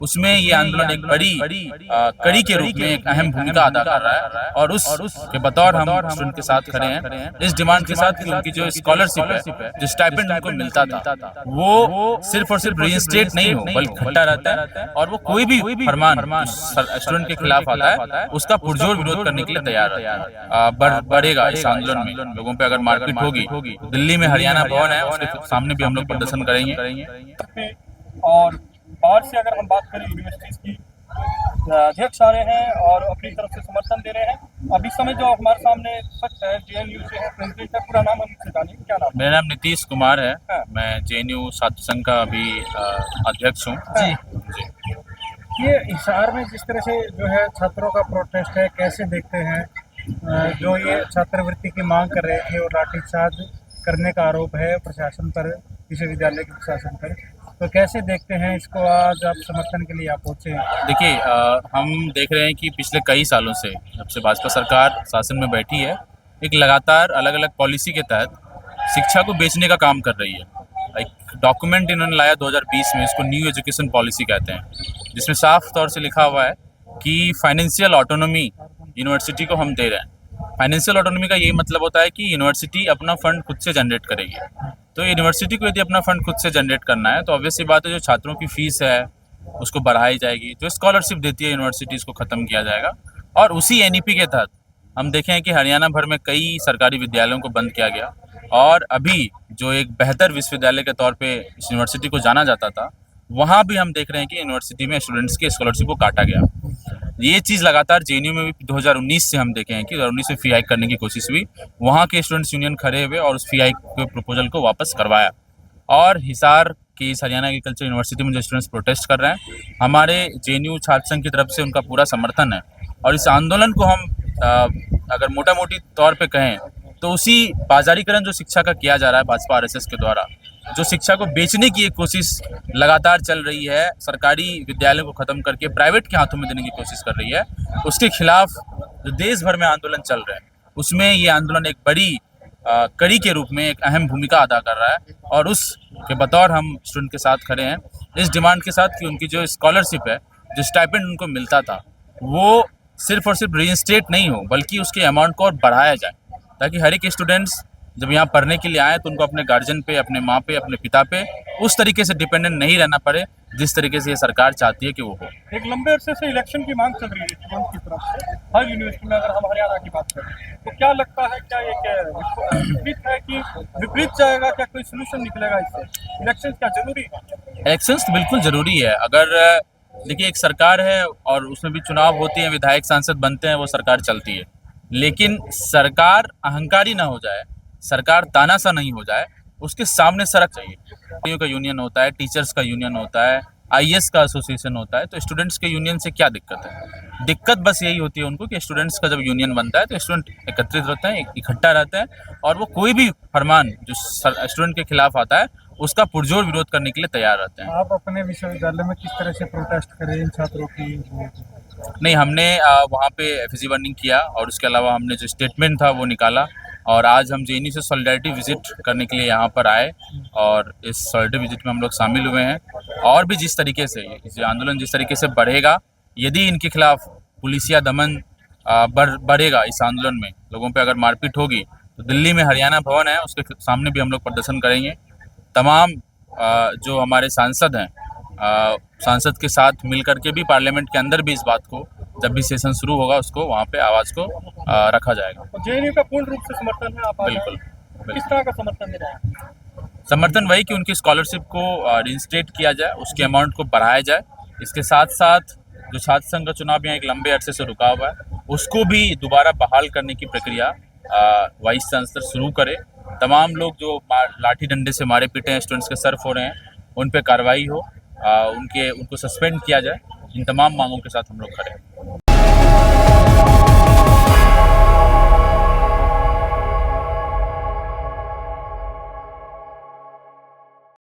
उसमें ये आंदोलन एक बड़ी कड़ी के रूप में एक अहम भूमिका अदा कर रहा है और उस के बतौर हम स्टूडेंट के साथ खड़े हैं इस डिमांड के साथ कि उनकी जो स्कॉलरशिप है, जो स्टाइपेंड उनको मिलता था, वो सिर्फ और सिर्फ रीइंस्टेट नहीं हो बल्कि घटा रहता है और वो कोई भी फरमान स्टूडेंट के खिलाफ आता है उसका पुरजोर विरोध करने के लिए तैयार रहता है। बढ़ेगा इस आंदोलन में, लोगों पे अगर मारपीट होगी, दिल्ली में हरियाणा भवन है उसके सामने भी हम लोग प्रदर्शन करेंगे। और बाहर से अगर हम बात करें यूनिवर्सिटीज की, अध्यक्ष आ रहे हैं और अपनी तरफ से समर्थन दे रहे हैं। अभी समय जो हमारे सामने सच है, जेएनयू से है, प्रेसिडेंट है, पूरा नाम हम इससे जानिए, क्या नाम? मेरा नाम नीतीश कुमार है। मैं जेएनयू छात्र संघ का अभी अध्यक्ष हूँ। जी। ये हिसार में जिस तरह से जो है छात्रों का प्रोटेस्ट है, कैसे देखते हैं? जो ये छात्रवृत्ति की मांग कर रहे थे और लाठीचार्ज करने का आरोप है प्रशासन पर, विश्वविद्यालय के प्रशासन पर, तो कैसे देखते हैं इसको? आज आप समर्थन के लिए आप पहुंचे हैं। देखिए, हम देख रहे हैं कि पिछले कई सालों से जब से भाजपा सरकार शासन में बैठी है, एक लगातार अलग अलग पॉलिसी के तहत शिक्षा को बेचने का काम कर रही है। एक डॉक्यूमेंट इन्होंने लाया 2020 में, इसको न्यू एजुकेशन पॉलिसी कहते हैं, जिसमें साफ तौर से लिखा हुआ है कि फाइनेंशियल ऑटोनॉमी यूनिवर्सिटी को हम दे रहे हैं। फाइनेंशियल ऑटोनॉमी का यही मतलब होता है कि यूनिवर्सिटी अपना फंड खुद से जनरेट करेगी। तो यूनिवर्सिटी को यदि अपना फंड खुद से जनरेट करना है तो ऑब्वियस सी बात है, जो छात्रों की फीस है उसको बढ़ाई जाएगी, जो स्कॉलरशिप देती है यूनिवर्सिटी उसको ख़त्म किया जाएगा। और उसी एनईपी के तहत हम देखें कि हरियाणा भर में कई सरकारी विद्यालयों को बंद किया गया और अभी जो एक बेहतर विश्वविद्यालय के तौर पे इस यूनिवर्सिटी को जाना जाता था, वहाँ भी हम देख रहे हैं कि यूनिवर्सिटी में स्टूडेंट्स की स्कॉलरशिप को काटा गया। ये चीज़ लगातार जेएनयू में भी 2019 से हम देखे हैं कि 2019 में फी हाइक करने की कोशिश हुई, वहाँ के स्टूडेंट्स यूनियन खड़े हुए और उस फी हाइक के प्रपोजल को वापस करवाया। और हिसार की इस हरियाणा एग्रीकल्चर यूनिवर्सिटी में जो स्टूडेंट्स प्रोटेस्ट कर रहे हैं, हमारे जेएनयू छात्र संघ की तरफ से उनका पूरा समर्थन है। और इस आंदोलन को हम अगर मोटा मोटी तौर पे कहें तो उसी बाजारीकरण जो शिक्षा का किया जा रहा है भाजपा आरएसएस के द्वारा, जो शिक्षा को बेचने की एक कोशिश लगातार चल रही है, सरकारी विद्यालयों को ख़त्म करके प्राइवेट के हाथों में देने की कोशिश कर रही है, उसके खिलाफ जो देश भर में आंदोलन चल रहे हैं, उसमें ये आंदोलन एक बड़ी कड़ी के रूप में एक अहम भूमिका अदा कर रहा है और उस के बतौर हम स्टूडेंट के साथ खड़े हैं इस डिमांड के साथ कि उनकी जो स्कॉलरशिप है, जो स्टाइपेंड उनको मिलता था, वो सिर्फ और सिर्फ रीइंस्टेट नहीं हो बल्कि उसके अमाउंट को और बढ़ाया जाए, ताकि हर एक स्टूडेंट्स जब यहाँ पढ़ने के लिए आए तो उनको अपने गार्जियन पे, अपने माँ पे, अपने पिता पे उस तरीके से डिपेंडेंट नहीं रहना पड़े जिस तरीके से ये सरकार चाहती है कि वो हो। एक लंबे अरसे से इलेक्शन की मांग चल रही है स्टूडेंट्स की तरफ से हर यूनिवर्सिटी में। अगर हम हरियाणा की बात करें तो क्या लगता है, क्या ये विपरीत है कि विपरीत जाएगा? क्या कोई सोल्यूशन निकलेगा इससे? इलेक्शन क्या जरूरी है? इलेक्शंस तो बिल्कुल ज़रूरी है। अगर देखिए, एक सरकार है और उसमें भी चुनाव होते हैं, विधायक सांसद बनते हैं, वो सरकार चलती है, लेकिन सरकार अहंकारी ना हो जाए, सरकार तानाशाह नहीं हो जाए, उसके सामने सड़क चाहिए। का यूनियन होता है, टीचर्स का यूनियन होता है, आईएएस का एसोसिएशन होता है, तो स्टूडेंट्स के यूनियन से क्या दिक्कत है? दिक्कत बस यही होती है उनको कि स्टूडेंट्स का जब यूनियन बनता है तो स्टूडेंट एकत्रित रहते हैं, इकट्ठा रहते हैं और वो कोई भी फरमान जो स्टूडेंट के खिलाफ आता है उसका पुरजोर विरोध करने के लिए तैयार रहते हैं। आप अपने विश्वविद्यालय में किस तरह से प्रोटेस्ट करें इन छात्रों की? नहीं, हमने वहाँ पे एफिजी बर्निंग किया और उसके अलावा हमने जो स्टेटमेंट था वो निकाला और आज हम जेएनयू से सॉलिडारिटी विजिट करने के लिए यहाँ पर आए और इस सॉलिडारिटी विजिट में हम लोग शामिल हुए हैं। और भी जिस तरीके से ये आंदोलन जिस तरीके से बढ़ेगा, यदि इनके खिलाफ पुलिसिया दमन बढ़ेगा, इस आंदोलन में लोगों पे अगर मारपीट होगी, तो दिल्ली में हरियाणा भवन है उसके सामने भी हम लोग प्रदर्शन करेंगे। तमाम जो हमारे सांसद हैं, सांसद के साथ मिल करके भी पार्लियामेंट के अंदर भी इस बात को, जब भी सेशन शुरू होगा, उसको वहाँ पे आवाज़ को रखा जाएगा। तो जेएनयू का पूर्ण रूप से समर्थन है? आप बिल्कुल। किस तरह का समर्थन दे रहे हैं? समर्थन वही कि उनकी स्कॉलरशिप को रिइंस्टेट किया जाए, उसके अमाउंट को बढ़ाया जाए। इसके साथ साथ जो छात्र संघ का चुनाव यहाँ एक लंबे अरसे से रुका हुआ है, उसको भी दोबारा बहाल करने की प्रक्रिया वाइस चांसलर शुरू करे। तमाम लोग जो लाठी डंडे से मारे पीटे हैं, स्टूडेंट्स के सर फोड़े हैं, उन पे कार्रवाई हो, उनको सस्पेंड किया जाए। इन तमाम मांगों के साथ हम लोग खड़े हैं।